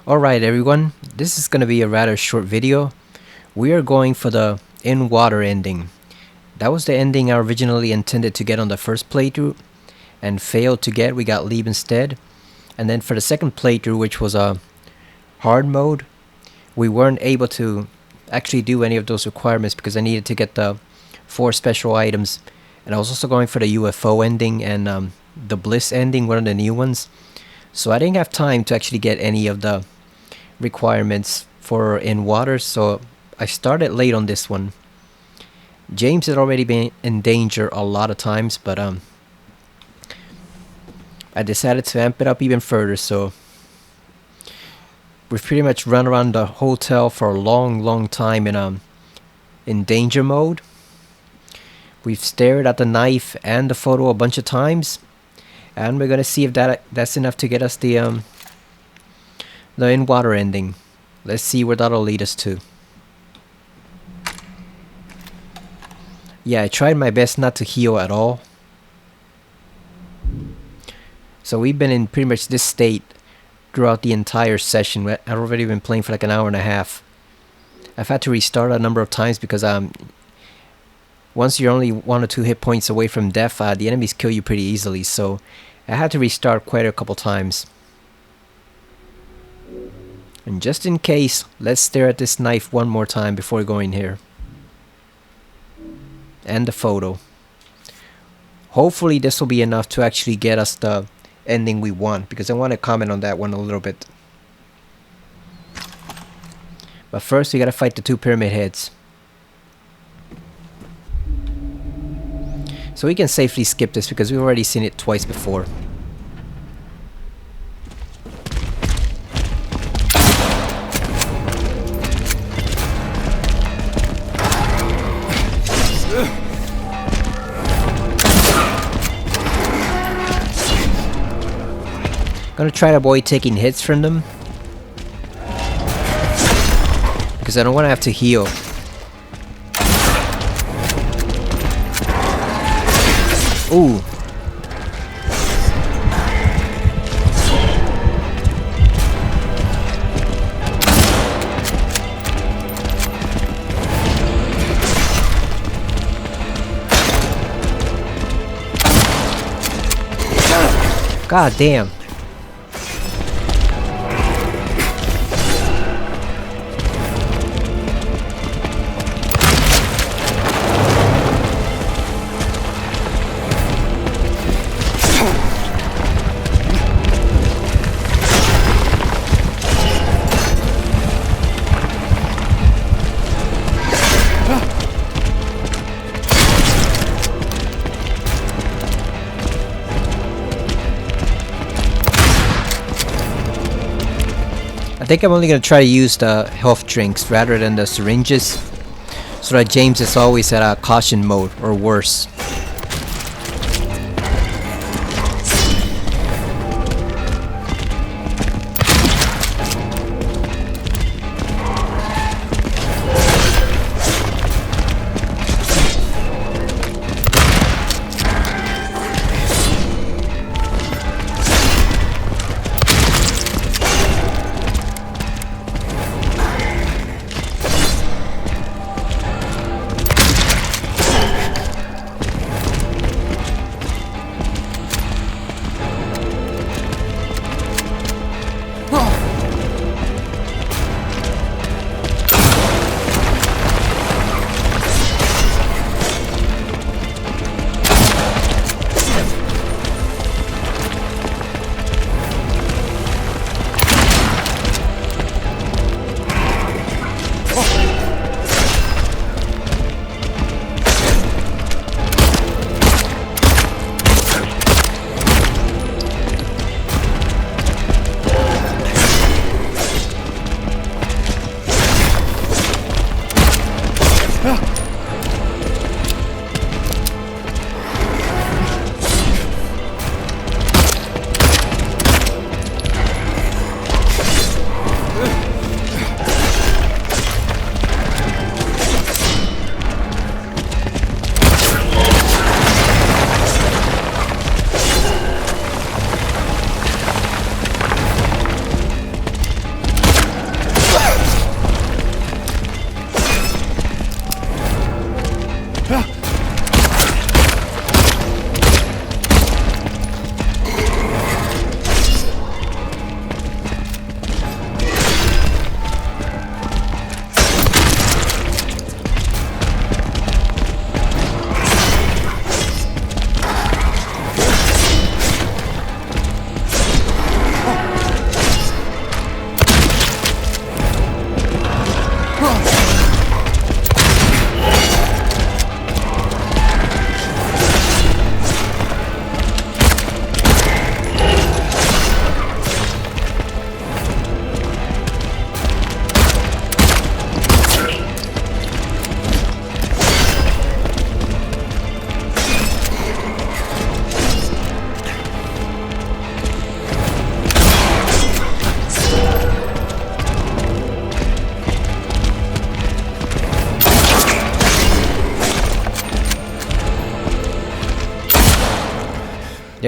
Alright everyone, this is going to be a rather short video. We are going for the in water ending. That was the ending I originally intended to get on the first playthrough and failed to get. We got leave instead. And then for the second playthrough, which was a hard mode, we weren't able to actually do any of those requirements because I needed to get the 4 special items. And I was also going for the UFO ending and the Bliss ending, one of the new ones. So I didn't have time to actually get any of the requirements for in water, so I started late on this one. James had already been in danger a lot of times, but I decided to amp it up even further, so we've pretty much run around the hotel for a long time in danger mode. We've stared at the knife and the photo a bunch of times, and we're gonna see if that's enough to get us the in water ending. Let's see where that'll lead us to. Yeah, I tried my best not to heal at all. So we've been in pretty much this state throughout the entire session. I've already been playing for like an hour and a half. I've had to restart a number of times because once you're only 1 or 2 hit points away from death, the enemies kill you pretty easily, so I had to restart quite a couple times. And just in case, let's stare at this knife one more time before going here. And the photo. Hopefully this will be enough to actually get us the ending we want, because I want to comment on that one a little bit. But first we gotta fight the 2 pyramid heads. So we can safely skip this because we've already seen it twice before. Gonna try to avoid taking hits from them because I don't want to have to heal. Ooh. God damn. I think I'm only going to try to use the health drinks rather than the syringes, so that James is always at a caution mode or worse.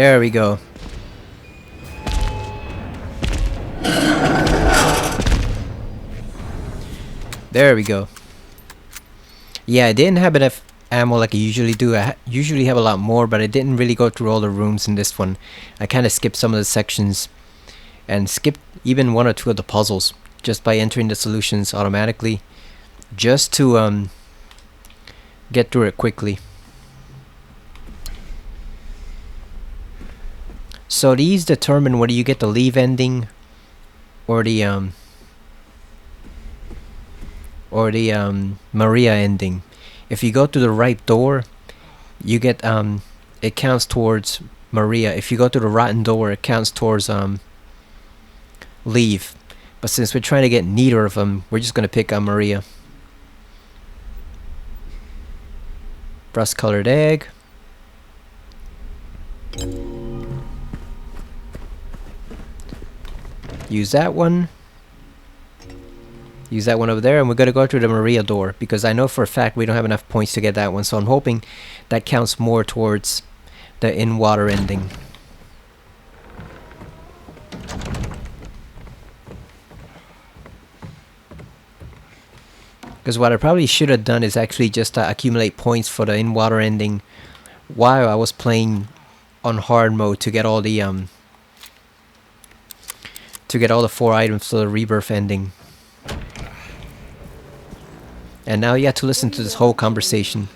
There we go. There we go. Yeah, I didn't have enough ammo like I usually do. I usually have a lot more, but I didn't really go through all the rooms in this one. I kind of skipped some of the sections and skipped even one or two of the puzzles just by entering the solutions automatically, just to get through it quickly. So these determine whether you get the leave ending or the Maria ending. If you go to the right door, you get it counts towards Maria. If you go to the rotten door, it counts towards leave. But since we're trying to get neither of them, we're just gonna pick Maria. Rust colored egg. Use that one. Use that one over there, and we're gonna go to the Maria door because I know for a fact we don't have enough points to get that one, so I'm hoping that counts more towards the in-water ending. Because what I probably should have done is actually just accumulate points for the in-water ending while I was playing on hard mode to get all the 4 items for the rebirth ending. And now you have to listen to this whole conversation.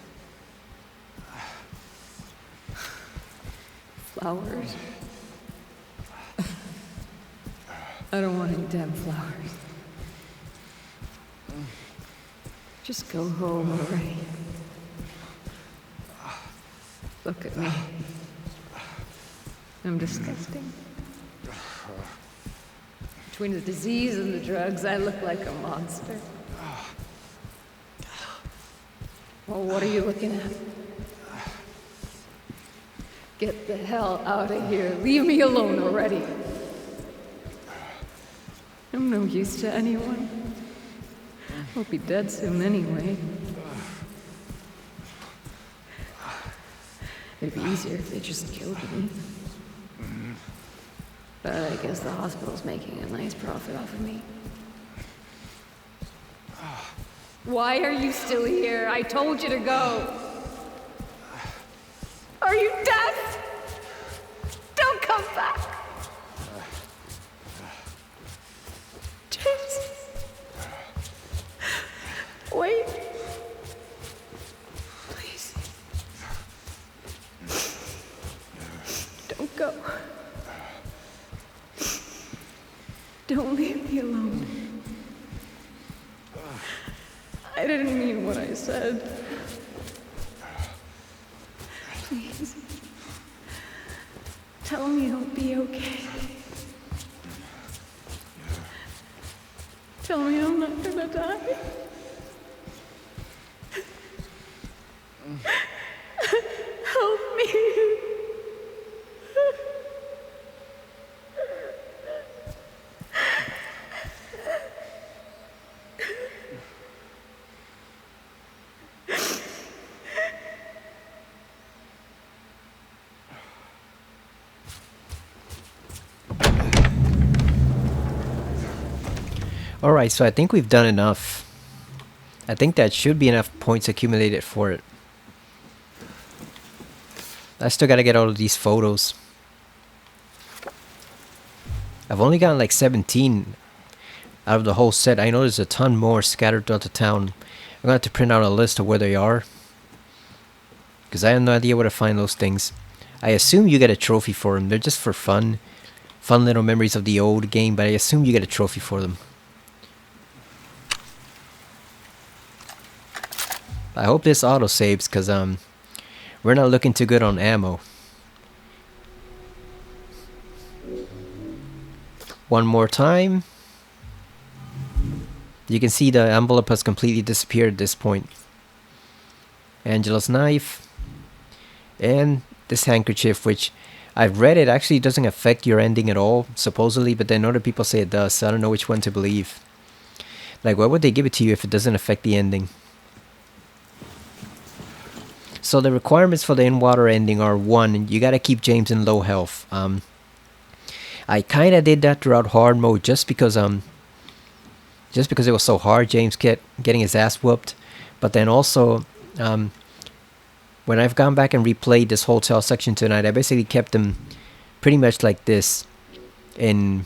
Flowers. I don't want any damn flowers. Just go home already. Look at me. I'm disgusting. Between the disease and the drugs, I look like a monster. Well, what are you looking at? Get the hell out of here. Leave me alone already. I'm no use to anyone. I'll be dead soon anyway. It'd be easier if they just killed me. But I guess the hospital's making a nice profit off of me. Why are you still here? I told you to go. Are you deaf? Don't come back. James. Wait. Please. Don't go. Don't leave me alone. I didn't mean what I said. Please. Tell me it'll be okay. Tell me I'm not gonna die. Help me. Alright, so I think we've done enough. I think that should be enough points accumulated for it. I still gotta get all of these photos. I've only gotten like 17 out of the whole set. I know there's a ton more scattered throughout the town. I'm gonna have to print out a list of where they are, because I have no idea where to find those things. I assume you get a trophy for them. They're just for fun. Fun little memories of the old game, but I assume you get a trophy for them. I hope this auto saves, because we're not looking too good on ammo. One more time. You can see the envelope has completely disappeared at this point. Angela's knife. And this handkerchief, which I've read it actually doesn't affect your ending at all, supposedly, but then other people say it does, so I don't know which one to believe. Like, why would they give it to you if it doesn't affect the ending? So the requirements for the in-water ending are: one, you gotta keep James in low health. I kind of did that throughout hard mode just because it was so hard. James kept getting his ass whooped. But then also, um, when I've gone back and replayed this hotel section tonight, I basically kept him pretty much like this in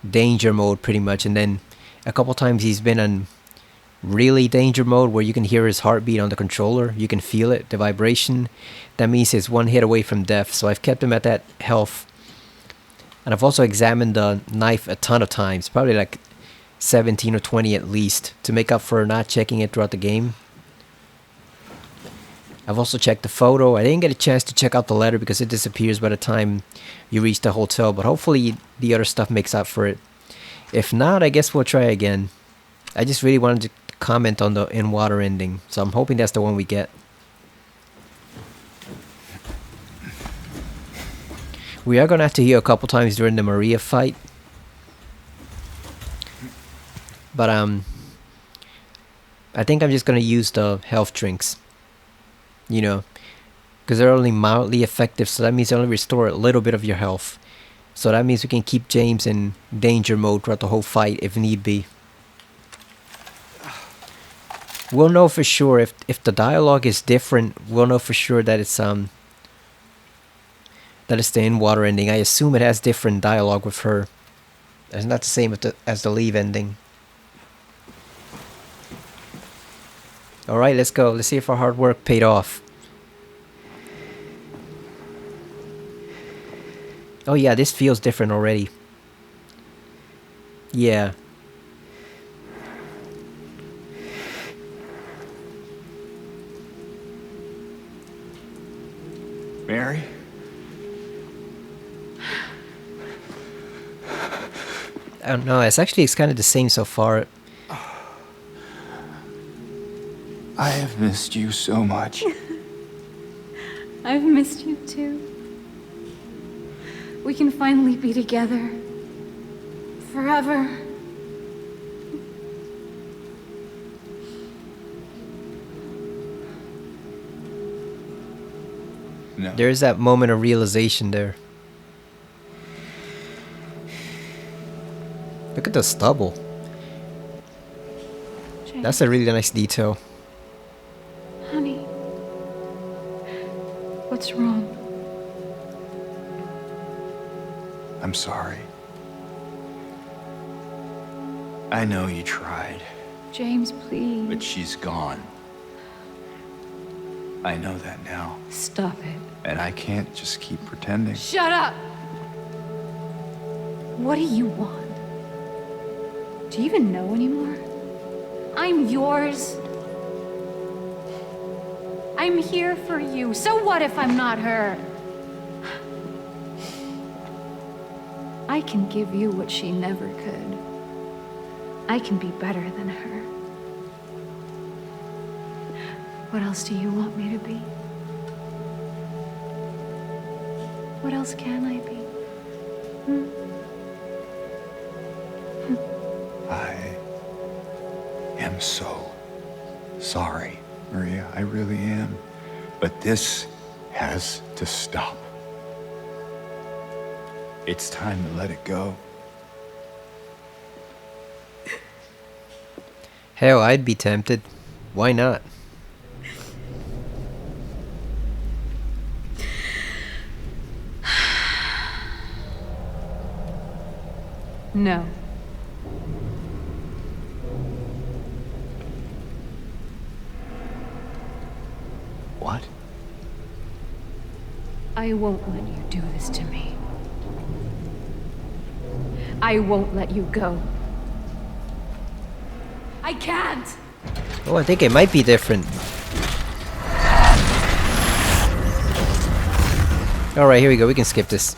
danger mode pretty much, and then a couple times he's been in really danger mode where you can hear his heartbeat on the controller. You can feel it, the vibration. That means he's one hit away from death. So I've kept him at that health. And I've also examined the knife a ton of times, probably like 17 or 20 at least, to make up for not checking it throughout the game. I've also checked the photo. I didn't get a chance to check out the letter because it disappears by the time you reach the hotel, but hopefully the other stuff makes up for it. If not, I guess we'll try again. I just really wanted to comment on the in-water ending, so I'm hoping that's the one we get. We are gonna have to heal a couple times during the Maria fight, but I think I'm just gonna use the health drinks, you know, because they're only mildly effective, so that means they only restore a little bit of your health. So that means we can keep James in danger mode throughout the whole fight if need be. We'll know for sure if the dialogue is different. We'll know for sure that it's the in-water ending. I assume it has different dialogue with her. It's not the same as the leave ending. Alright, let's go. Let's see if our hard work paid off. Oh yeah, this feels different already. Yeah. Mary? I don't know. It's kind of the same so far. I have missed you so much. I've missed you too. We can finally be together. Forever. No. There's that moment of realization there. Look at the stubble. James, That's a really nice detail. honey. What's wrong? I'm sorry. I know you tried, James, please. but she's gone. I know that now, Stop it. and I can't just keep pretending. Shut up! What do you want? Do you even know anymore? I'm yours. I'm here for you. So what if I'm not her? I can give you what she never could. I can be better than her. What else do you want me to be? What else can I be? I am so sorry, Maria. I really am. But this has to stop. It's time to let it go. Hell, I'd be tempted. Why not? No. What? I won't let you do this to me. I won't let you go. I can't! Oh, I think it might be different. Alright, here we go. We can skip this.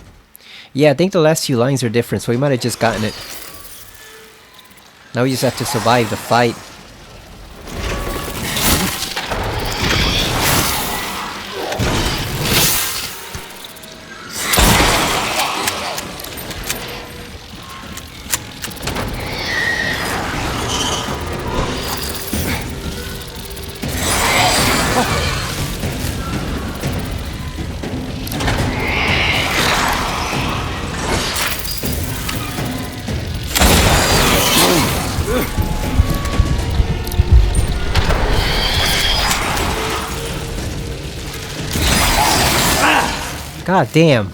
Yeah, I think the last few lines are different, so we might have just gotten it. Now we just have to survive the fight. God damn.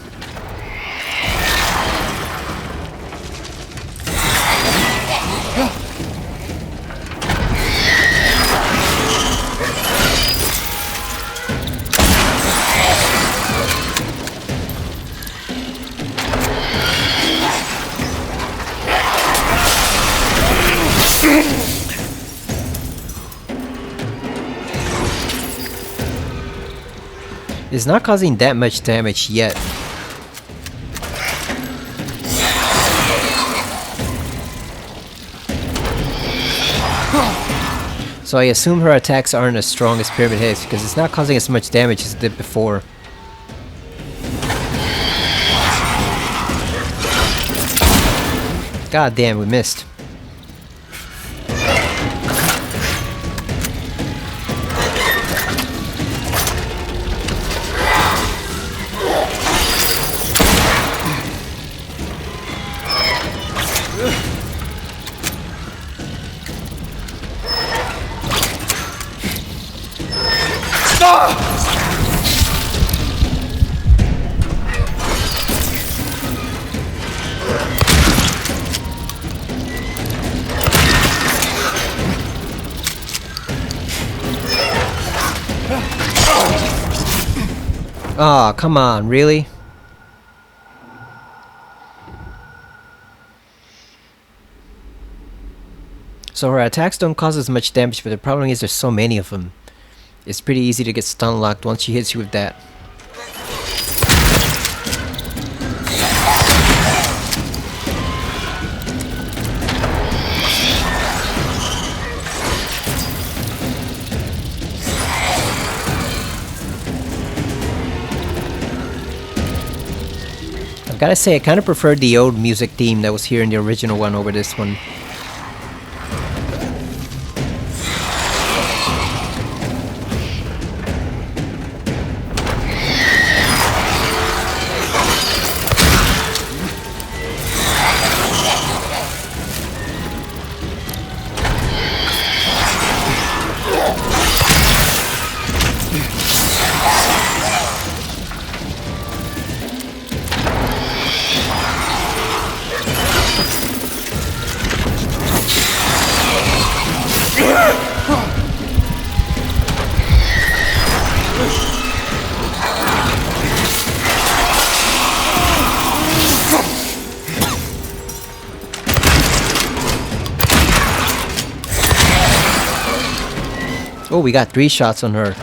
It's not causing that much damage yet. So I assume her attacks aren't as strong as Pyramid Head's because it's not causing as much damage as it did before. God damn, we missed. Aw, come on, really? So her attacks don't cause as much damage, but the problem is there's so many of them. It's pretty easy to get stun locked once she hits you with that. I've gotta say, I kind of preferred the old music theme that was here in the original one over this one. Oh, we got 3 shots on her.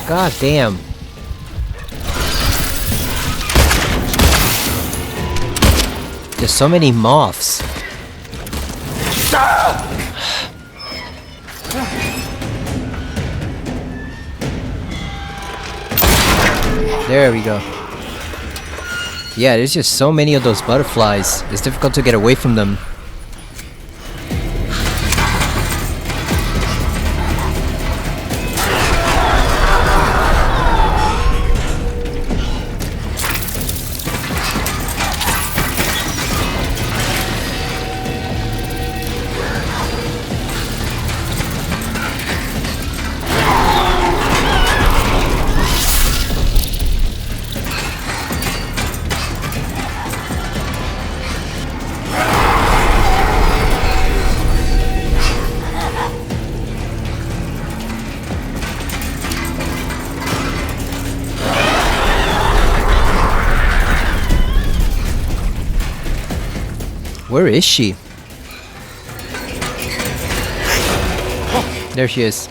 God damn. There's so many moths. There we go. Yeah, there's just so many of those butterflies. It's difficult to get away from them. Where is she? There she is.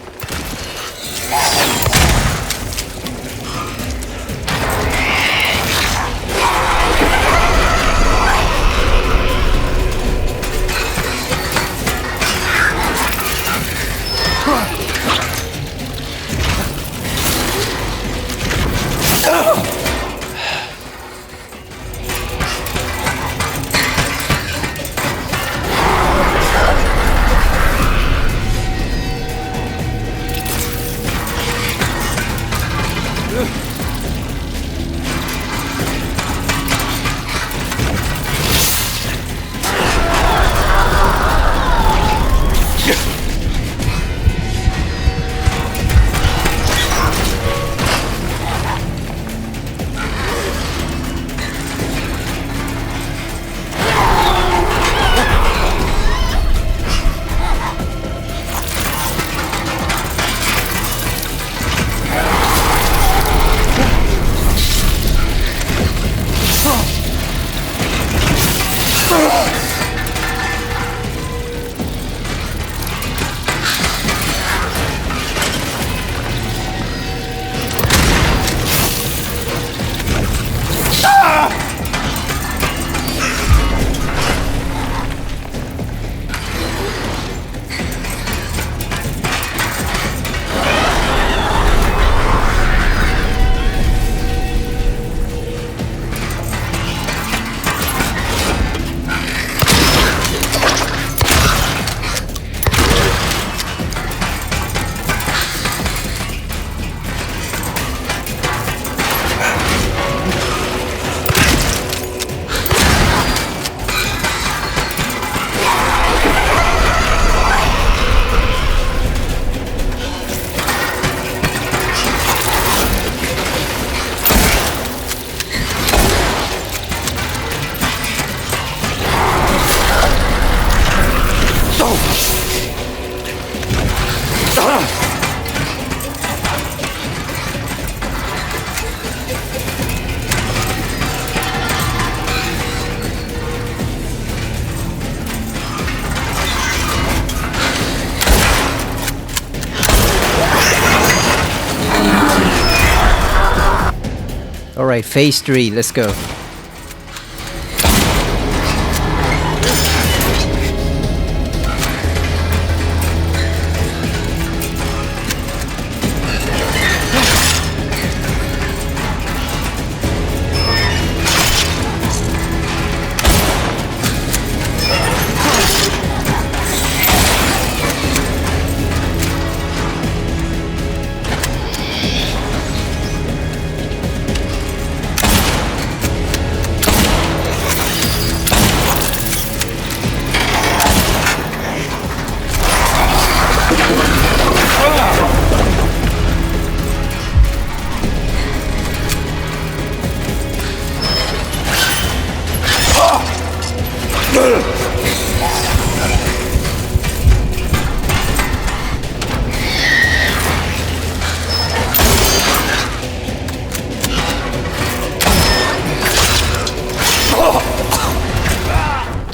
Alright, phase 3, let's go.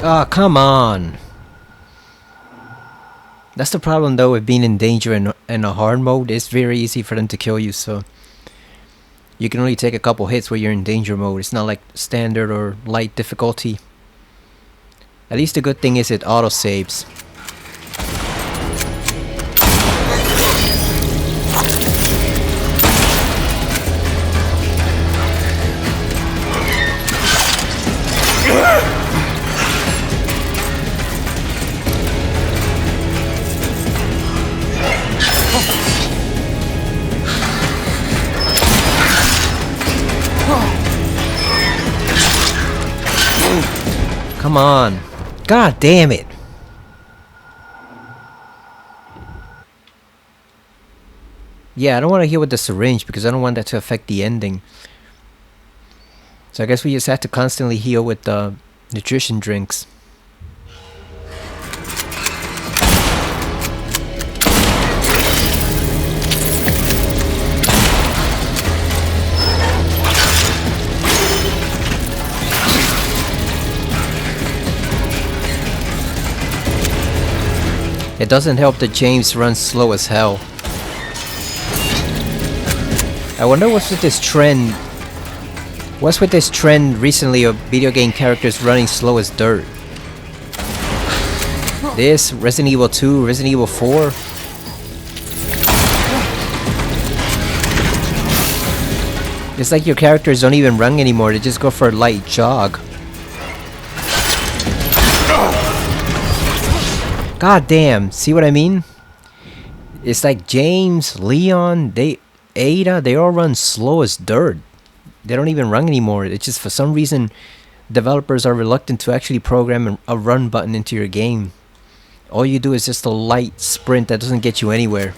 Oh, come on. That's the problem though with being in danger in a hard mode. It's very easy for them to kill you, so you can only take a couple hits when you're in danger mode. It's not like standard or light difficulty. At least the good thing is it auto saves. Come on. God damn it. Yeah, I don't want to heal with the syringe because I don't want that to affect the ending. So I guess we just have to constantly heal with the nutrition drinks. It doesn't help that James runs slow as hell. I wonder what's with this trend. What's with this trend recently of video game characters running slow as dirt? This, Resident Evil 2, Resident Evil 4. It's like your characters don't even run anymore, they just go for a light jog. God damn, see what I mean? It's like James, Leon, Ada, they all run slow as dirt. They don't even run anymore. It's just for some reason developers are reluctant to actually program a run button into your game. All you do is just a light sprint that doesn't get you anywhere.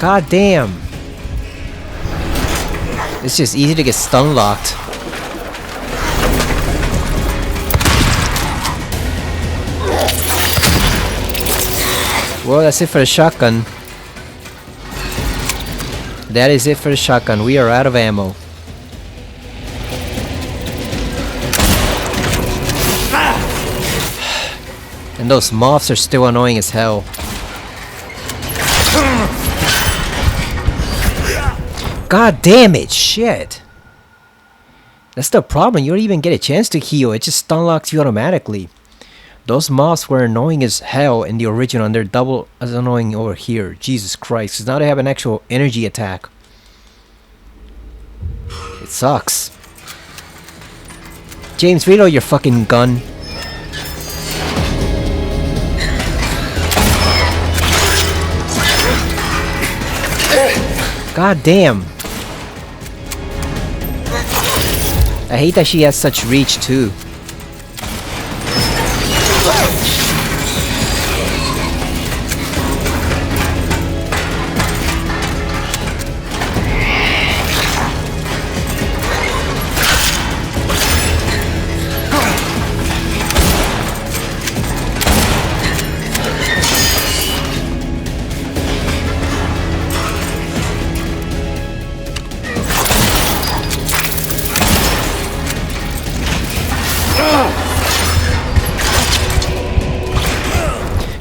God damn. It's just easy to get stun locked. Well, that's it for the shotgun. That is it for the shotgun. We are out of ammo. And those moths are still annoying as hell. God damn it, shit. That's the problem, you don't even get a chance to heal, it just stun locks you automatically. Those moths were annoying as hell in the original and they're double as annoying over here. Jesus Christ, because now they have an actual energy attack. It sucks. James, reload your fucking gun. God damn. I hate that she has such reach too.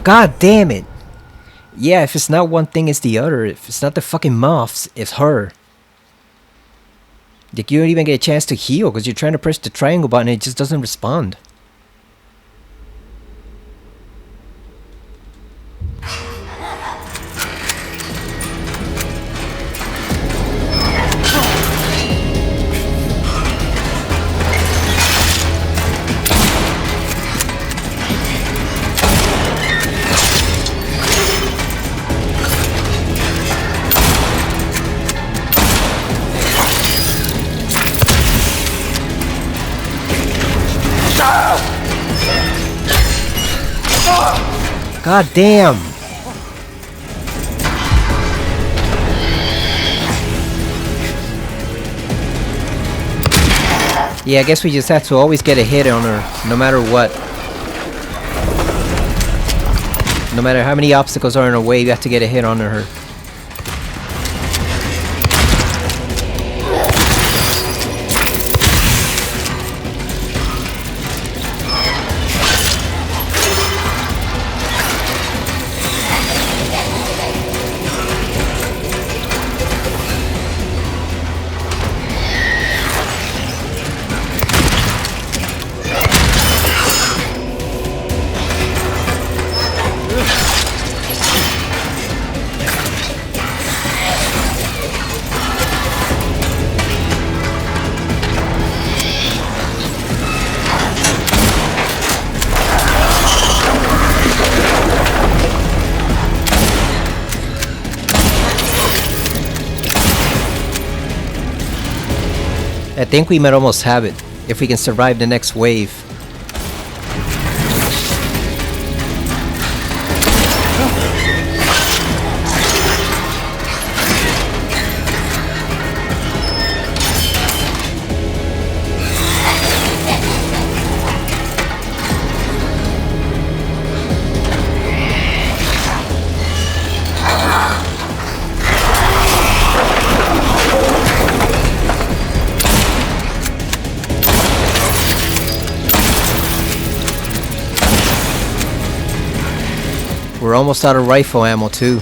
God damn it. Yeah, if it's not one thing, it's the other. If it's not the fucking moths, it's her. Like, you don't even get a chance to heal because you're trying to press the triangle button and it just doesn't respond. God damn! Yeah, I guess we just have to always get a hit on her, no matter what. No matter how many obstacles are in our way, we have to get a hit on her. I think we might almost have it if we can survive the next wave. We're almost out of rifle ammo too.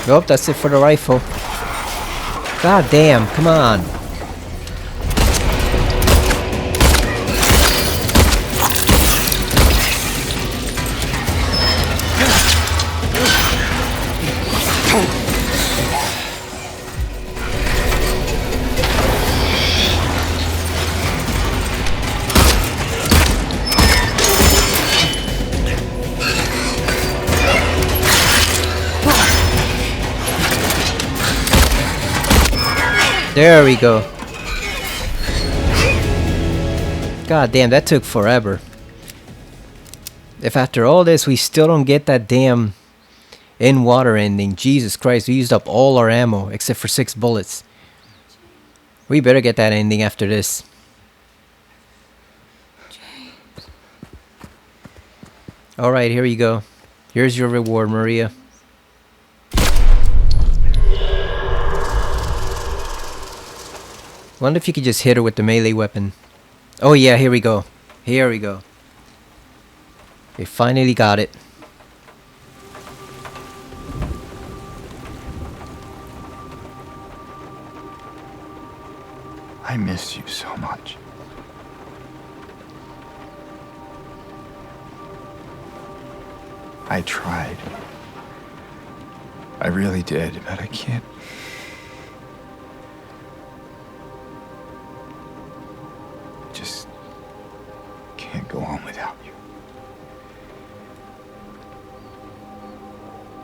Nope, that's it for the rifle. God damn, come on. There we go. God damn, that took forever. If after all this we still don't get that damn in water ending, Jesus Christ, we used up all our ammo except for 6 bullets. We better get that ending after this. Alright, here you go. Here's your reward, Maria. Wonder if you could just hit her with the melee weapon. Oh yeah, here we go. Here we go. We finally got it. I miss you so much. I tried. I really did, but I can't. Just can't go on without you.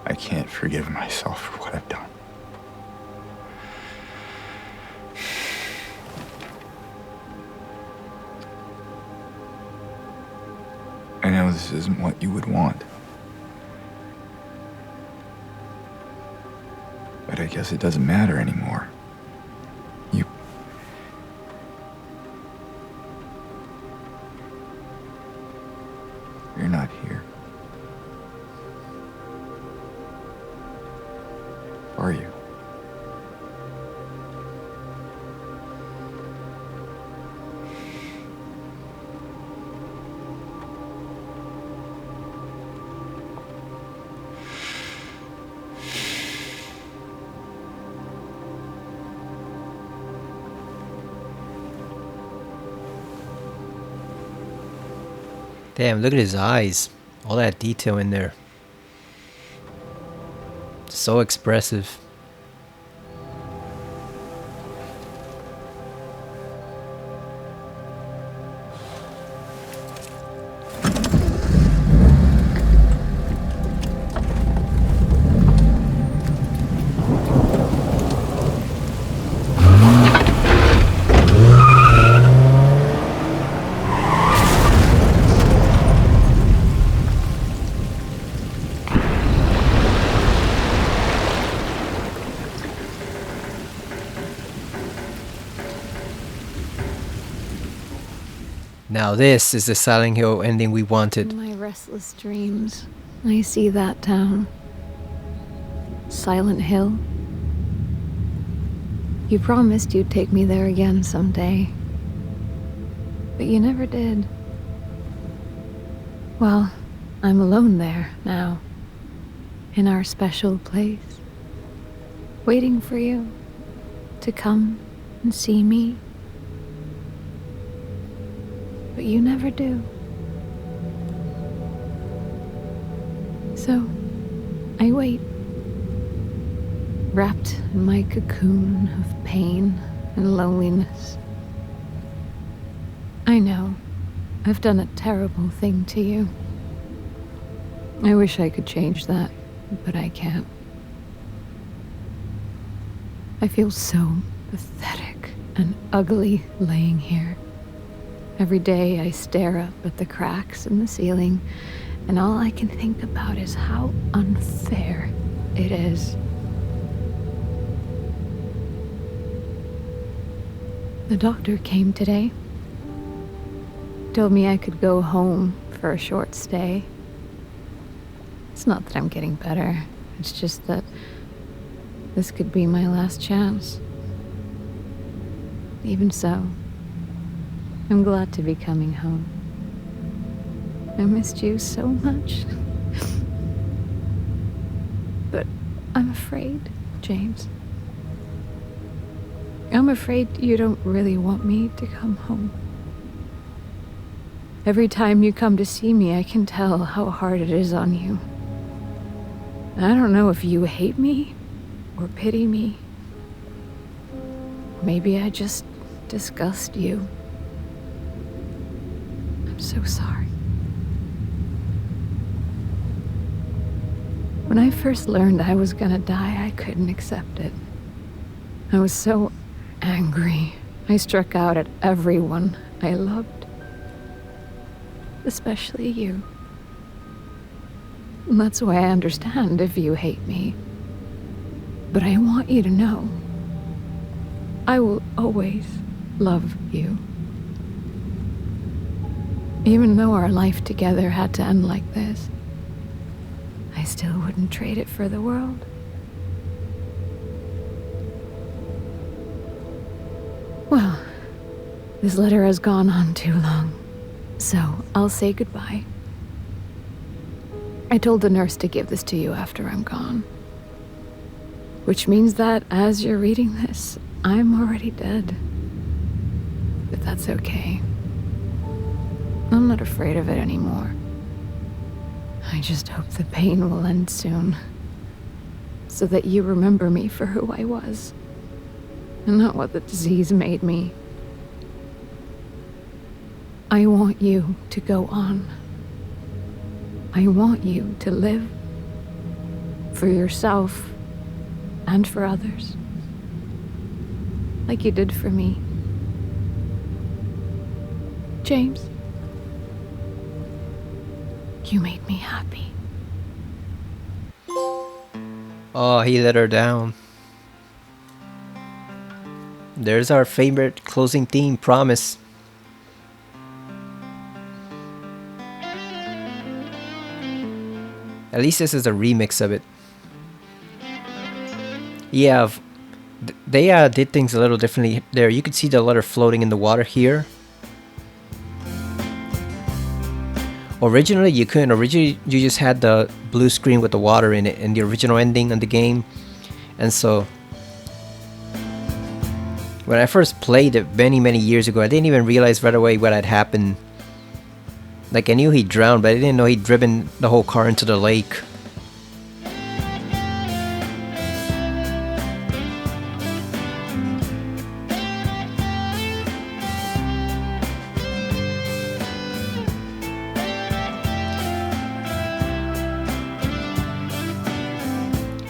I can't forgive myself for what I've done. I know this isn't what you would want. But I guess it doesn't matter anymore. You're not here. Are you? Damn, look at his eyes. All that detail in there. So expressive. Now this is the Silent Hill ending we wanted. In my restless dreams, I see that town. Silent Hill. You promised you'd take me there again someday. But you never did. Well, I'm alone there now. In our special place. Waiting for you to come and see me. But you never do. So, I wait. wrapped in my cocoon of pain and loneliness. I know I've done a terrible thing to you. I wish I could change that, but I can't. I feel so pathetic and ugly laying here. Every day I stare up at the cracks in the ceiling, and all I can think about is how unfair it is. The doctor came today. Told me I could go home for a short stay. It's not that I'm getting better. It's just that this could be my last chance. Even so, I'm glad to be coming home. I missed you so much. But I'm afraid, James. I'm afraid you don't really want me to come home. Every time you come to see me, I can tell how hard it is on you. I don't know if you hate me or pity me. Maybe I just disgust you. I'm so sorry. When I first learned I was gonna die, I couldn't accept it. I was so angry. I struck out at everyone I loved. Especially you. And that's why I understand if you hate me. But I want you to know, I will always love you. Even though our life together had to end like this, I still wouldn't trade it for the world. Well, this letter has gone on too long, so I'll say goodbye. I told the nurse to give this to you after I'm gone. Which means that as you're reading this, I'm already dead. But that's okay. I'm not afraid of it anymore. I just hope the pain will end soon, so that you remember me for who I was, and not what the disease made me. I want you to go on. I want you to live for yourself and for others, like you did for me. James, you made me happy. Oh, he let her down. There's our favorite closing theme, Promise. At least this is a remix of it. Yeah, they did things a little differently there. You could see the letter floating in the water here. Originally, you couldn't. Originally, you just had the blue screen with the water in it in the original ending of the game. And so, when I first played it many years ago, I didn't even realize right away what had happened. Like, I knew he drowned, but I didn't know he'd driven the whole car into the lake.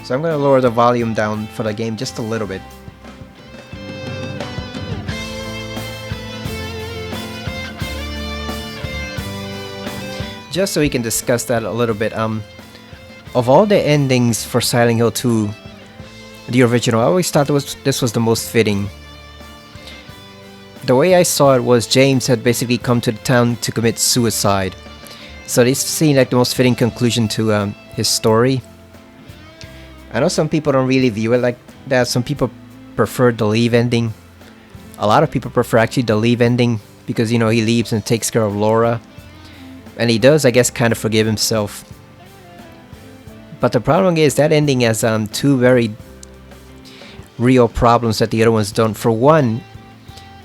So I'm going to lower the volume down for the game just a little bit. Just so we can discuss that a little bit. Of all the endings for Silent Hill 2, the original, I always thought this was the most fitting. The way I saw it was James had basically come to the town to commit suicide. So this seemed like the most fitting conclusion to his story. I know some people don't really view it like that. Some people prefer the leave ending. A lot of people prefer actually the leave ending because, you know, he leaves and takes care of Laura. And he does, I guess, kind of forgive himself. But the problem is that ending has two very real problems that the other ones don't. For one,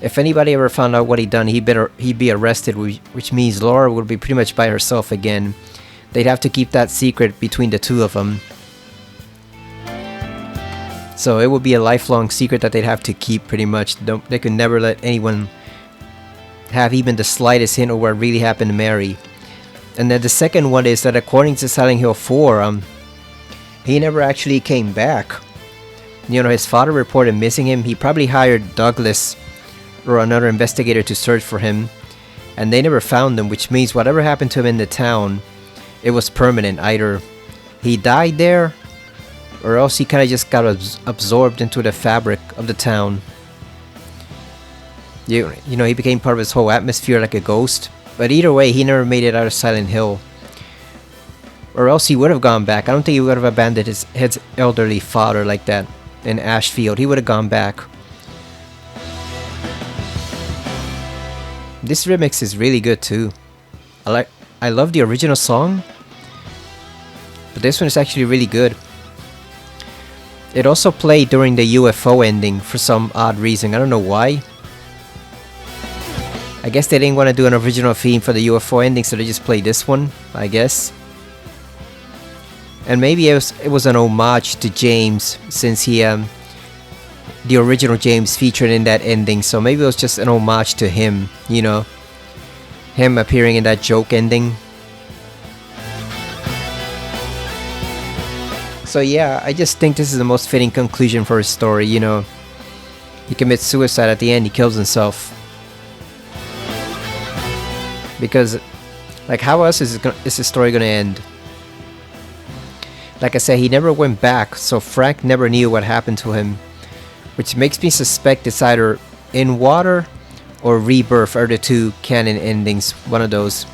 if anybody ever found out what he'd done, he'd be arrested, which means Laura would be pretty much by herself again. They'd have to keep that secret between the two of them. So it would be a lifelong secret that they'd have to keep pretty much. They could never let anyone have even the slightest hint of what really happened to Mary. And then the second one is that according to Silent Hill 4, he never actually came back. You know, his father reported missing him. He probably hired Douglas or another investigator to search for him, and they never found him, which means whatever happened to him in the town, it was permanent. Either he died there, or else he kind of just got absorbed into the fabric of the town. You know, he became part of his whole atmosphere like a ghost. But either way, he never made it out of Silent Hill. Or else he would have gone back. I don't think he would have abandoned his elderly father like that in Ashfield. He would have gone back. This remix is really good too. I love the original song, but this one is actually really good. It also played during the UFO ending for some odd reason. I don't know why. I guess they didn't want to do an original theme for the UFO ending, so they just played this one, I guess. And maybe it was an homage to James, since he the original James featured in that ending, so maybe it was just an homage to him, you know, him appearing in that joke ending. So yeah, I just think this is the most fitting conclusion for his story, you know. He commits suicide at the end, he kills himself. Because, like, how else is the story gonna end? Like I said, he never went back, so Frank never knew what happened to him, which makes me suspect it's either In Water or Rebirth are the two canon endings, one of those.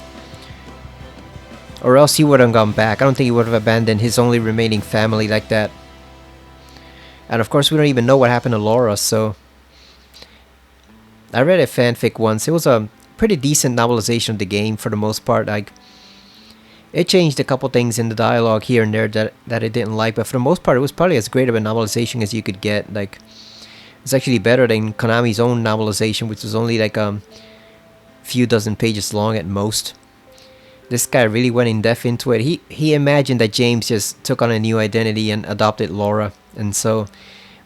Or else he would have gone back. I don't think he would have abandoned his only remaining family like that. And of course we don't even know what happened to Laura, so... I read a fanfic once. It was a pretty decent novelization of the game for the most part. Like, it changed a couple things in the dialogue here and there that I didn't like, but for the most part it was probably as great of a novelization as you could get. Like, it's actually better than Konami's own novelization, which was only like a few dozen pages long at most. This guy really went in depth into it. He imagined that James just took on a new identity and adopted Laura, and so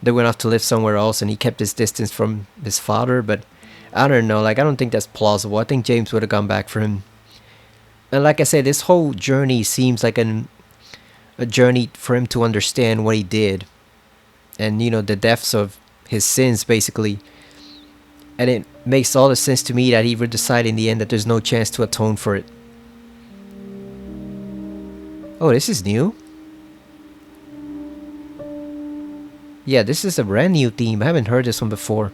they went off to live somewhere else, and he kept his distance from his father. But I don't know, like, I don't think that's plausible. I think James would have gone back for him. And like I said, this whole journey seems like a journey for him to understand what he did, and, you know, the depths of his sins, basically. And it makes all the sense to me that he would decide in the end that there's no chance to atone for it. Oh, this is new. Yeah, this is a brand new theme. I haven't heard this one before.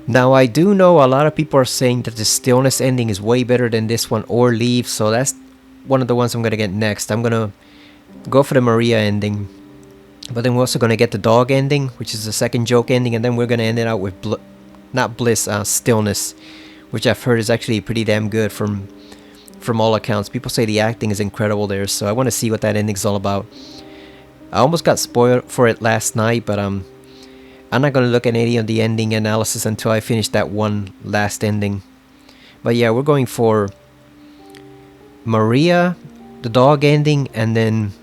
Now, I do know a lot of people are saying that the Stillness ending is way better than this one, or Leave, so that's one of the ones I'm going to get next. I'm going to go for the Maria ending, but then we're also going to get the dog ending, which is the second joke ending, and then we're going to end it out with Stillness, which I've heard is actually pretty damn good from all accounts. People say the acting is incredible there, so I want to see what that ending's all about. I almost got spoiled for it last night, but I'm not going to look at any of the ending analysis until I finish that one last ending. But yeah, we're going for Maria, the dog ending, and then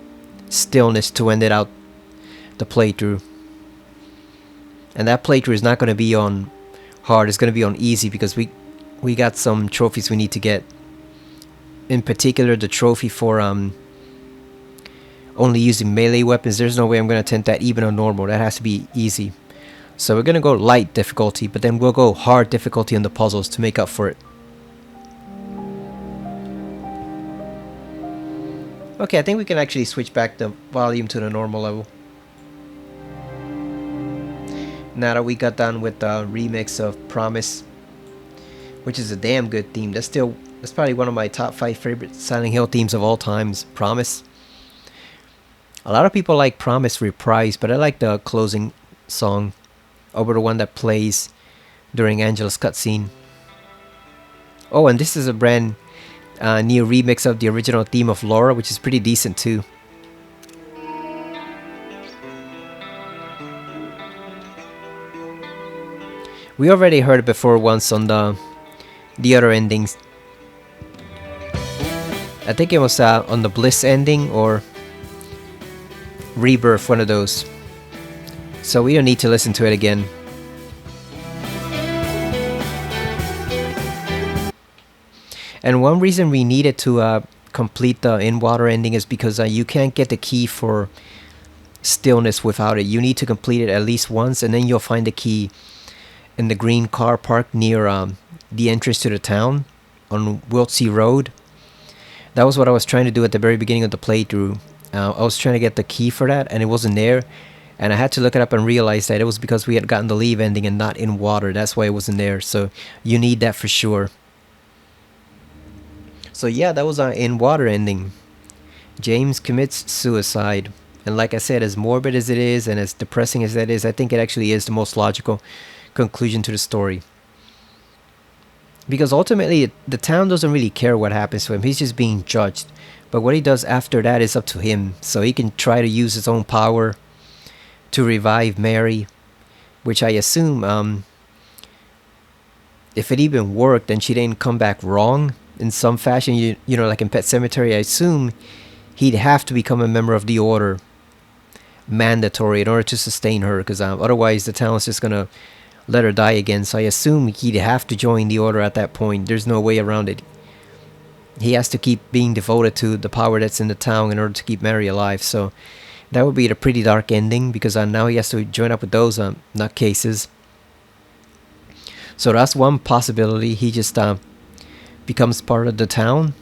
Stillness to end it out the playthrough. And that playthrough is not going to be on hard, it's going to be on easy, because we got some trophies we need to get. In particular, the trophy for only using melee weapons. There's no way I'm going to attempt that even on normal. That has to be easy. So we're going to go light difficulty, but then we'll go hard difficulty on the puzzles to make up for it. Okay, I think we can actually switch back the volume to the normal level. Now that we got done with the remix of Promise, which is a damn good theme. That's probably one of my top 5 favorite Silent Hill themes of all times, Promise. A lot of people like Promise Reprise, but I like the closing song over the one that plays during Angela's cutscene. Oh, and this is a brand new remix of the original theme of Laura, which is pretty decent too. We already heard it before once on the other endings. I think it was on the Bliss ending or Rebirth, one of those. So we don't need to listen to it again. And one reason we needed to complete the in-water ending is because you can't get the key for Stillness without it. You need to complete it at least once, and then you'll find the key in the green car park near the entrance to the town on Wiltsea Road. That was what I was trying to do at the very beginning of the playthrough. I was trying to get the key for that, and it wasn't there. And I had to look it up and realize that it was because we had gotten the leave ending and not in water. That's why it wasn't there. So you need that for sure. So yeah, that was our in water ending. James commits suicide. And like I said, as morbid as it is and as depressing as that is, I think it actually is the most logical conclusion to the story. Because ultimately, the town doesn't really care what happens to him. He's just being judged. But what he does after that is up to him. So he can try to use his own power to revive Mary, which I assume, if it even worked and she didn't come back wrong in some fashion, you know, like in Pet Sematary, I assume he'd have to become a member of the Order, mandatory, in order to sustain her, because otherwise the town's just gonna let her die again. So I assume he'd have to join the Order at that point. There's no way around it. He has to keep being devoted to the power that's in the town in order to keep Mary alive. So that would be a pretty dark ending, because now he has to join up with those nutcases. So that's one possibility. He just becomes part of the town.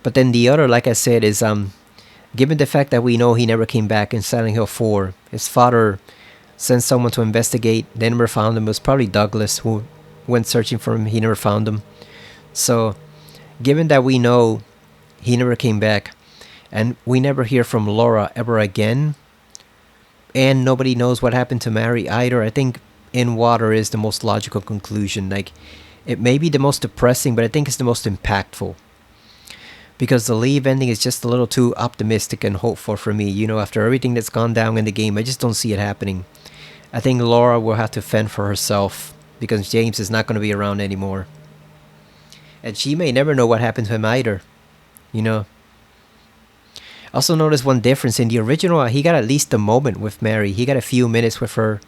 But then the other, like I said, is given the fact that we know he never came back in Silent Hill 4, his father sent someone to investigate. They never found him. It was probably Douglas who went searching for him. He never found him. So given that we know he never came back, and we never hear from Laura ever again, and nobody knows what happened to Mary either, I think in water is the most logical conclusion. Like, it may be the most depressing, but I think it's the most impactful. Because the leave ending is just a little too optimistic and hopeful for me. You know, after everything that's gone down in the game, I just don't see it happening. I think Laura will have to fend for herself, because James is not going to be around anymore. And she may never know what happened to him either. You know. Also notice one difference. In the original, he got at least a moment with Mary. He got a few minutes with her.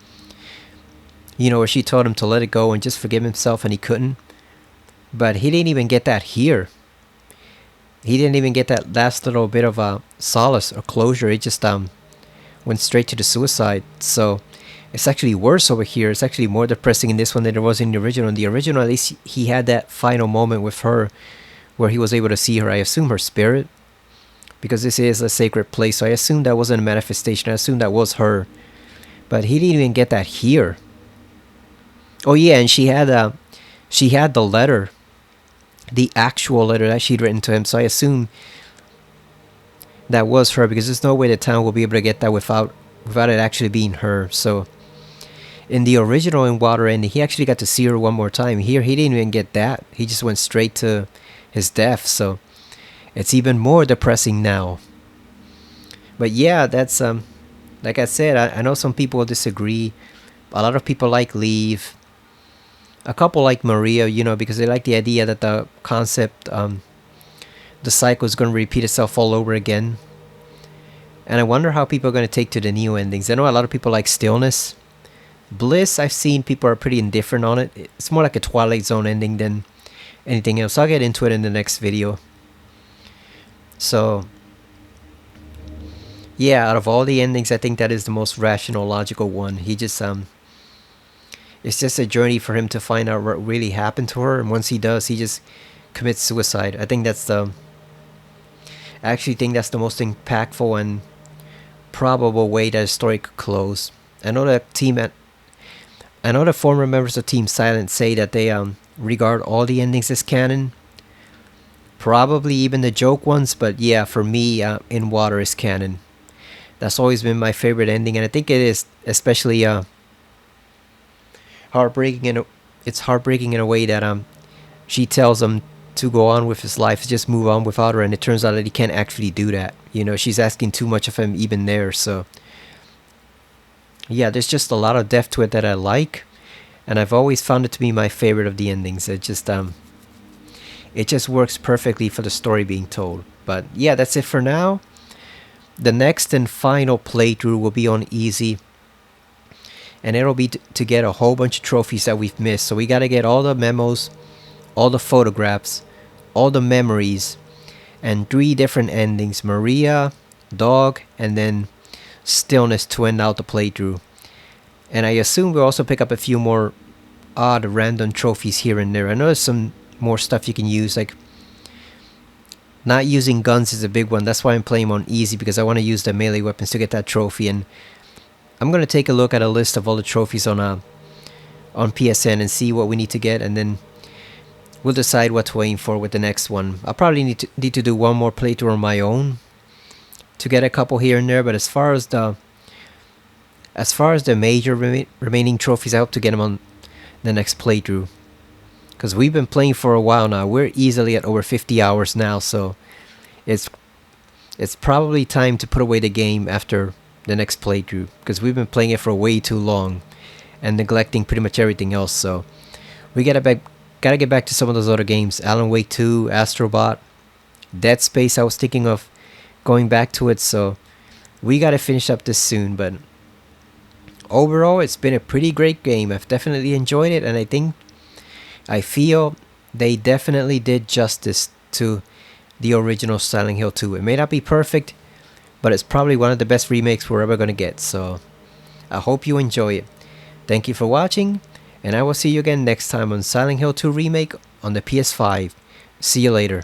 You know, where she told him to let it go and just forgive himself, and he couldn't. But he didn't even get that here. He didn't even get that last little bit of solace or closure. He just went straight to the suicide. So it's actually worse over here. It's actually more depressing in this one than it was in the original. In the original, at least he had that final moment with her where he was able to see her. I assume her spirit, because this is a sacred place. So I assume that wasn't a manifestation. I assume that was her. But he didn't even get that here. Oh yeah, and she had the letter, the actual letter that she'd written to him. So I assume that was her, because there's no way the town will be able to get that without it actually being her. So in the original in Water Ending, he actually got to see her one more time. Here, he didn't even get that. He just went straight to his death. So it's even more depressing now. But yeah, that's like I said, I know some people disagree. A lot of people like Leave. A couple like Maria, you know, because they like the idea that the concept, the cycle is going to repeat itself all over again. And I wonder how people are going to take to the Neo endings. I know a lot of people like Stillness. Bliss, I've seen people are pretty indifferent on it. It's more like a Twilight Zone ending than anything else. I'll get into it in the next video. So yeah, out of all the endings, I think that is the most rational, logical one. He just it's just a journey for him to find out what really happened to her, and once he does, he just commits suicide. I think that's I actually think that's the most impactful and probable way that a story could close. I know that former members of Team Silent say that they regard all the endings as canon, probably even the joke ones. But yeah, for me, In Water is canon. That's always been my favorite ending, and I think it is especially heartbreaking, and it's heartbreaking in a way that she tells him to go on with his life, just move on without her, and it turns out that he can't actually do that. You know, she's asking too much of him even there. So yeah, there's just a lot of depth to it that I like, and I've always found it to be my favorite of the endings. It just works perfectly for the story being told. But yeah, that's it for now. The next and final playthrough will be on easy, and it'll be to get a whole bunch of trophies that we've missed. So we gotta get all the memos, all the photographs, all the memories, and 3 different endings: Maria, Dog, and then Stillness to end out the playthrough. And I assume we'll also pick up a few more odd random trophies here and there. I know there's some more stuff you can use, like not using guns is a big one. That's why I'm playing on easy, because I want to use the melee weapons to get that trophy. And I'm gonna take a look at a list of all the trophies on PSN and see what we need to get, and then we'll decide what to aim for with the next one. I'll probably need to do one more playthrough on my own to get a couple here and there. But as far as the major remaining trophies, I hope to get them on the next playthrough, because we've been playing for a while now. We're easily at over 50 hours now, so it's probably time to put away the game after the next playthrough, because we've been playing it for way too long and neglecting pretty much everything else. So we gotta get back to some of those other games: Alan Wake 2, Astrobot, Dead Space. I was thinking of going back to it, so we gotta finish up this soon. But overall, it's been a pretty great game. I've definitely enjoyed it, and I feel they definitely did justice to the original Silent Hill 2. It may not be perfect, but it's probably one of the best remakes we're ever gonna get. So I hope you enjoy it. Thank you for watching, and I will see you again next time on Silent Hill 2 Remake on the PS5. See you later.